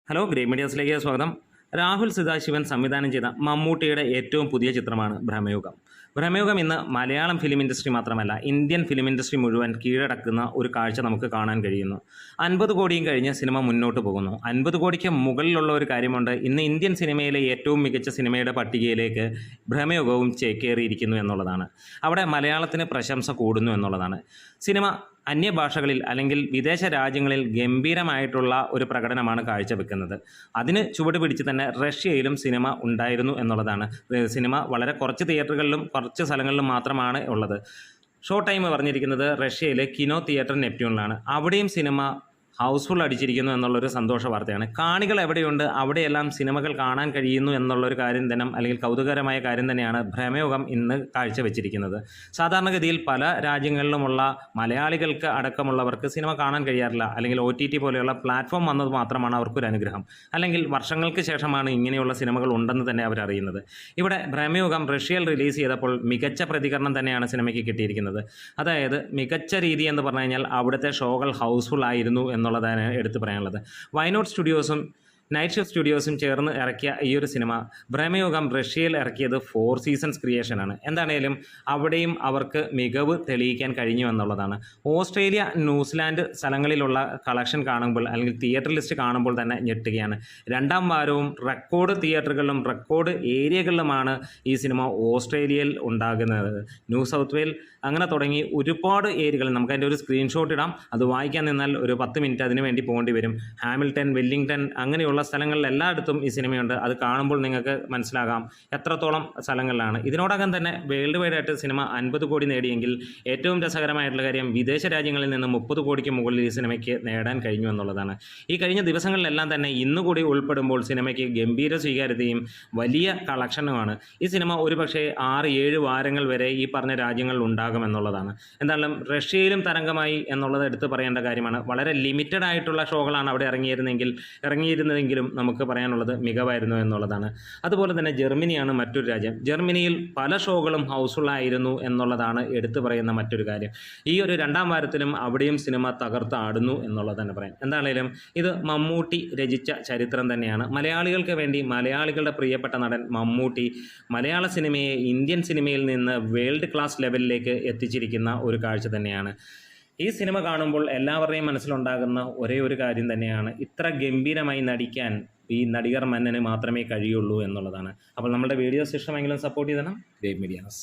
Hello great മീഡിയാസിലേക്ക് സ്വാഗതം. രാഹുൽ സദാശിവൻ സംവിധാനം ചെയ്ത മമ്മൂട്ടിയുടെ ഏറ്റവും പുതിയ ചിത്രമാണ് ഭ്രമയുഗം. ഭ്രമയുഗം ഇന്ന് മലയാളം ഫിലിം ഇൻഡസ്ട്രി മാത്രമല്ല ഇന്ത്യൻ ഫിലിം ഇൻഡസ്ട്രി മുഴുവൻ കീഴടക്കുന്ന ഒരു കാഴ്ച നമുക്ക് കാണാൻ കഴിയുന്നു. 50 കോടിയും കഴിഞ്ഞ് സിനിമ മുന്നോട്ട് പോകുന്നു. 50 കോടിക്ക് മുകളിലുള്ള ഒരു കാര്യമുണ്ട്. ഇന്ന് ഇന്ത്യൻ സിനിമയിലെ ഏറ്റവും മികച്ച സിനിമയുടെ പട്ടികയിലേക്ക് ഭ്രമയുഗവും ചേക്കേറിയിരിക്കുന്നു എന്നുള്ളതാണ്. അവിടെ മലയാളത്തിന് പ്രശംസ കൂടുന്നു എന്നുള്ളതാണ്. സിനിമ അന്യഭാഷകളിൽ അല്ലെങ്കിൽ വിദേശ രാജ്യങ്ങളിൽ ഗംഭീരമായിട്ടുള്ള ഒരു പ്രകടനമാണ് കാഴ്ചവെക്കുന്നത്. അതിന് ചുവട് പിടിച്ച് തന്നെ റഷ്യയിലും സിനിമ ഉണ്ടായിരുന്നു എന്നുള്ളതാണ്. സിനിമ വളരെ കുറച്ച് തിയേറ്ററുകളിലും കുറച്ച് സ്ഥലങ്ങളിലും മാത്രമാണ് ഉള്ളത്. ഷോ ടൈം പറഞ്ഞിരിക്കുന്നത് റഷ്യയിലെ കിനോ തിയേറ്റർ നെപ്റ്റ്യൂണിലാണ്. അവിടെയും സിനിമ ഹൗസ്ഫുൾ അടിച്ചിരിക്കുന്നു എന്നുള്ളൊരു സന്തോഷ വാർത്തയാണ്. കാണികൾ എവിടെയുണ്ട് അവിടെയെല്ലാം സിനിമകൾ കാണാൻ കഴിയുന്നു എന്നുള്ളൊരു കാര്യം തന്നെ അല്ലെങ്കിൽ കൗതുകരമായ കാര്യം തന്നെയാണ് ഭ്രമയുഗം ഇന്ന് കാഴ്ചവെച്ചിരിക്കുന്നത്. സാധാരണഗതിയിൽ പല രാജ്യങ്ങളിലുമുള്ള മലയാളികൾക്ക് അടക്കമുള്ളവർക്ക് സിനിമ കാണാൻ കഴിയാറില്ല. അല്ലെങ്കിൽ OTT പോലെയുള്ള പ്ലാറ്റ്ഫോം വന്നത് മാത്രമാണ് അവർക്കൊരു അനുഗ്രഹം. അല്ലെങ്കിൽ വർഷങ്ങൾക്ക് ശേഷമാണ് ഇങ്ങനെയുള്ള സിനിമകൾ ഉണ്ടെന്ന് തന്നെ അവരറിയുന്നത്. ഇവിടെ ഭ്രമയുഗം റഷ്യയിൽ റിലീസ് ചെയ്തപ്പോൾ മികച്ച പ്രതികരണം തന്നെയാണ് സിനിമയ്ക്ക് കിട്ടിയിരിക്കുന്നത്. അതായത് മികച്ച രീതി എന്ന് പറഞ്ഞു കഴിഞ്ഞാൽ അവിടുത്തെ ഷോകൾ ഹൗസ്ഫുൾ ആയിരുന്നു എന്നുള്ളതാണ് എടുത്തു പറയാനുള്ളത്. വൈനോട്ട് സ്റ്റുഡിയോസും നൈറ്റ് ഷിഫ്റ്റ് സ്റ്റുഡിയോസും ചേർന്ന് ഇറക്കിയ ഈ ഒരു സിനിമ ഭ്രമയുഗം റഷ്യയിൽ ഇറക്കിയത് 4 സീസൺസ് ക്രിയേഷനാണ്. എന്താണേലും അവിടെയും അവർക്ക് മികവ് തെളിയിക്കാൻ കഴിഞ്ഞു എന്നുള്ളതാണ്. ഓസ്ട്രേലിയ, ന്യൂസിലാൻഡ് സ്ഥലങ്ങളിലുള്ള കളക്ഷൻ കാണുമ്പോൾ അല്ലെങ്കിൽ തിയേറ്റർ ലിസ്റ്റ് കാണുമ്പോൾ തന്നെ ഞെട്ടുകയാണ്. 2ാം വാരവും റെക്കോർഡ് തിയേറ്ററുകളിലും റെക്കോർഡ് ഏരിയകളിലുമാണ് ഈ സിനിമ ഓസ്ട്രേലിയയിൽ ഉണ്ടാകുന്നത്. ന്യൂ സൗത്ത് വെയിൽ അങ്ങനെ തുടങ്ങി ഒരുപാട് ഏരിയകൾ നമുക്കതിൻ്റെ ഒരു സ്ക്രീൻഷോട്ട് ഇടാം. അത് വായിക്കാൻ നിന്നാൽ ഒരു 10 മിനിറ്റ് അതിന് വേണ്ടി പോകേണ്ടി വരും. ഹാമിൽട്ടൺ, വെല്ലിംഗ്ടൺ അങ്ങനെയുള്ള സ്ഥലങ്ങളിൽ എല്ലായിടത്തും ഈ സിനിമയുണ്ട്. അത് കാണുമ്പോൾ നിങ്ങൾക്ക് മനസ്സിലാകാം എത്രത്തോളം സ്ഥലങ്ങളിലാണ്. ഇതിനോടകം തന്നെ വേൾഡ് വൈഡ് ആയിട്ട് സിനിമ 50 കോടി നേടിയെങ്കിൽ ഏറ്റവും രസകരമായിട്ടുള്ള കാര്യം വിദേശ രാജ്യങ്ങളിൽ നിന്ന് 30 കോടിക്ക് മുകളിൽ ഈ സിനിമയ്ക്ക് നേടാൻ കഴിഞ്ഞു എന്നുള്ളതാണ്. ഈ കഴിഞ്ഞ ദിവസങ്ങളിലെല്ലാം തന്നെ ഇന്നുകൂടി ഉൾപ്പെടുമ്പോൾ സിനിമയ്ക്ക് ഗംഭീര സ്വീകാര്യതയും വലിയ കളക്ഷനുമാണ്. ഈ സിനിമ ഒരുപക്ഷെ 6-7 വാരങ്ങൾ വരെ ഈ പറഞ്ഞ രാജ്യങ്ങളിൽ ഉണ്ടാകുമെന്നുള്ളതാണ്. എന്തായാലും റഷ്യയിലും തരംഗമായി എന്നുള്ളത് എടുത്തു പറയേണ്ട കാര്യമാണ്. വളരെ ലിമിറ്റഡ് ആയിട്ടുള്ള ഷോകളാണ് അവിടെ ഇറങ്ങിയിരുന്നതെങ്കിലും നമുക്ക് പറയാനുള്ളത് മികവായിരുന്നു എന്നുള്ളതാണ്. അതുപോലെ തന്നെ ജർമ്മനിയാണ് മറ്റൊരു രാജ്യം. ജർമ്മനിയിൽ പല ഷോകളും ഹൗസ്ഫുൾ ആയിരുന്നു എന്നുള്ളതാണ് എടുത്തു പറയുന്ന മറ്റൊരു കാര്യം. ഈ ഒരു 2ാം വാരത്തിലും അവിടെയും സിനിമ തകർത്താടുന്നു എന്നുള്ളത് തന്നെ പറയാം. എന്താണേലും ഇത് മമ്മൂട്ടി രചിച്ച ചരിത്രം തന്നെയാണ്. മലയാളികൾക്ക് വേണ്ടി മലയാളികളുടെ പ്രിയപ്പെട്ട നടൻ മമ്മൂട്ടി മലയാള സിനിമയെ ഇന്ത്യൻ സിനിമയിൽ നിന്ന് വേൾഡ് ക്ലാസ് ലെവലിലേക്ക് എത്തിച്ചിരിക്കുന്ന ഒരു കാഴ്ച തന്നെയാണ്. ഈ സിനിമ കാണുമ്പോൾ എല്ലാവരുടെയും മനസ്സിലുണ്ടാകുന്ന ഒരേ ഒരു കാര്യം തന്നെയാണ്, ഇത്ര ഗംഭീരമായി നടിക്കാൻ ഈ നടികർ മന്നന് മാത്രമേ കഴിയുള്ളൂ എന്നുള്ളതാണ്. അപ്പോൾ നമ്മുടെ വീഡിയോസ് ഇഷ്ടമെങ്കിലും സപ്പോർട്ട് ചെയ്തണം ഗ്രേറ്റ് മീഡിയാസ്.